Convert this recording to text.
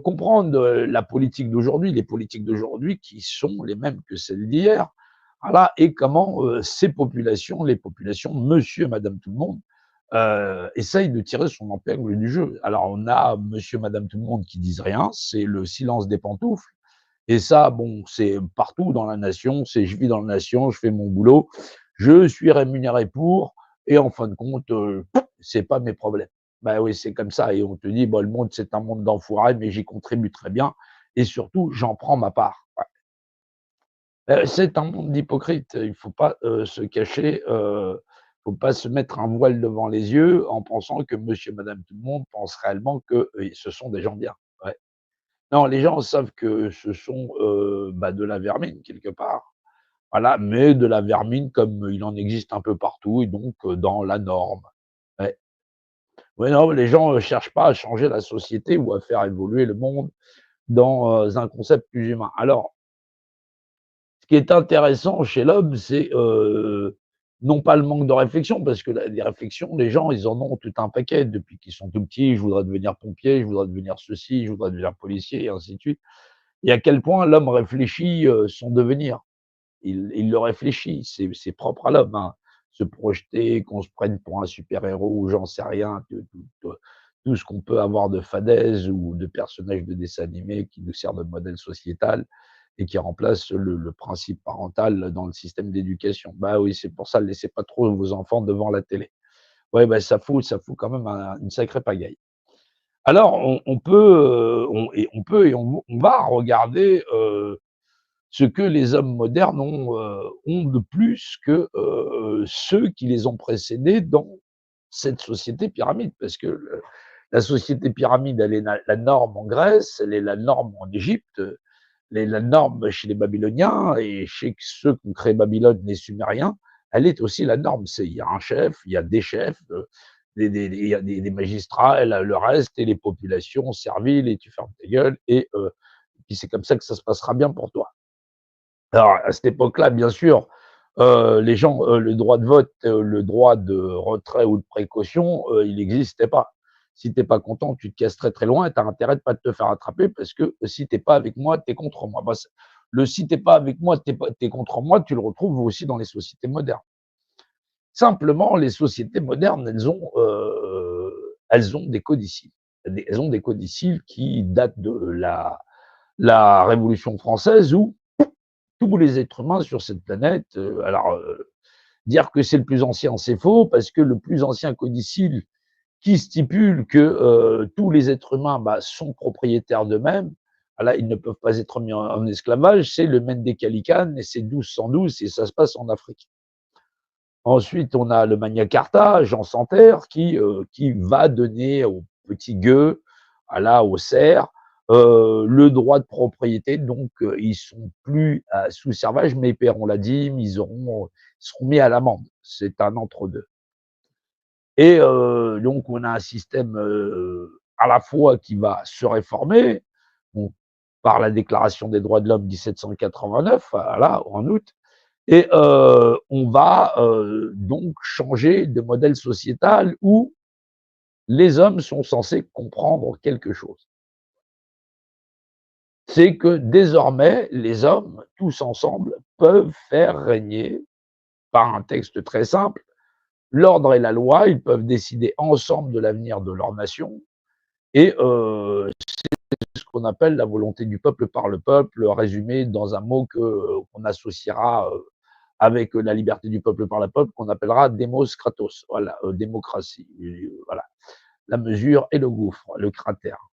comprendre la politique d'aujourd'hui, les politiques d'aujourd'hui qui sont les mêmes que celles d'hier, voilà, et comment ces populations, les populations, monsieur et madame tout le monde, essayent de tirer son épingle du jeu. Alors on a monsieur, madame tout le monde qui disent rien, c'est le silence des pantoufles, et ça, bon, c'est partout dans la nation, c'est je vis dans la nation, je fais mon boulot, je suis rémunéré pour, et en fin de compte, c'est pas mes problèmes. Bah oui, c'est comme ça, et on te dit, bon, le monde, c'est un monde d'enfoirés, mais j'y contribue très bien, et surtout, j'en prends ma part. Ouais. C'est un monde d'hypocrites, il faut pas se cacher, faut pas se mettre un voile devant les yeux en pensant que monsieur et madame tout le monde pensent réellement que ce sont des gens bien. Ouais. Non, les gens savent que ce sont, bah, de la vermine quelque part. Voilà, mais de la vermine comme il en existe un peu partout et donc dans la norme. Ouais. Ouais, non, les gens, cherchent pas à changer la société ou à faire évoluer le monde dans, un concept plus humain. Alors, ce qui est intéressant chez l'homme, c'est, non pas le manque de réflexion, parce que la des réflexions, les gens, ils en ont tout un paquet depuis qu'ils sont tout petits: «Je voudrais devenir pompier, je voudrais devenir ceci, je voudrais devenir policier» et ainsi de suite. Et à quel point l'homme réfléchit, son devenir. Il le réfléchit, c'est propre à l'homme, hein. Se projeter, qu'on se prenne pour un super-héros ou j'en sais rien, tout ce qu'on peut avoir de fadaises ou de personnages de dessins animés qui nous servent de modèle sociétal et qui remplacent le principe parental dans le système d'éducation. Bah oui, c'est pour ça, laissez pas trop vos enfants devant la télé. Ouais, bah, ça fout quand même une sacrée pagaille. Alors on peut, on va regarder, ce que les hommes modernes ont de plus que, ceux qui les ont précédés dans cette société pyramide. Parce que la société pyramide, elle est la norme en Grèce, elle est la norme en Égypte, elle est la norme chez les Babyloniens et chez ceux qui ont créé Babylone, les Sumériens, elle est aussi la norme. Il y a un chef, il y a des chefs, il y a des magistrats, et le reste, et les populations serviles, et tu fermes ta gueule, et puis c'est comme ça que ça se passera bien pour toi. Alors, à cette époque-là, bien sûr, les gens, le droit de vote, le droit de retrait ou de précaution, il n'existait pas. Si tu es pas content, tu te casses très, très loin, et tu as intérêt de pas te faire attraper, parce que si tu es pas avec moi, tu es contre moi. Bah, le «si tu es pas avec moi, tu es contre moi», tu le retrouves aussi dans les sociétés modernes. Simplement, les sociétés modernes, elles ont des codicilles. Elles ont des codicilles qui datent de la Révolution française, où tous les êtres humains sur cette planète, dire que c'est le plus ancien, c'est faux, parce que le plus ancien codicile qui stipule que tous les êtres humains, bah, sont propriétaires d'eux-mêmes, voilà, ils ne peuvent pas être mis en esclavage, c'est le Mende Kalikan, et c'est 1212, et ça se passe en Afrique. Ensuite, on a le Magna Carta, Jean Santerre, qui va donner aux petits gueux, aux serfs, le droit de propriété. Donc, ils sont plus sous servage, mais ils paieront la dîme, ils seront mis à l'amende. C'est un entre-deux. Et donc, on a un système à la fois qui va se réformer, donc, par la Déclaration des droits de l'homme 1789, voilà, en août, et on va donc changer de modèle sociétal où les hommes sont censés comprendre quelque chose. C'est que désormais, les hommes, tous ensemble, peuvent faire régner, par un texte très simple, l'ordre et la loi. Ils peuvent décider ensemble de l'avenir de leur nation, et c'est ce qu'on appelle la volonté du peuple par le peuple, résumé dans un mot qu'on associera avec la liberté du peuple par le peuple, qu'on appellera démos kratos, voilà, démocratie, voilà, la mesure et le gouffre, le cratère.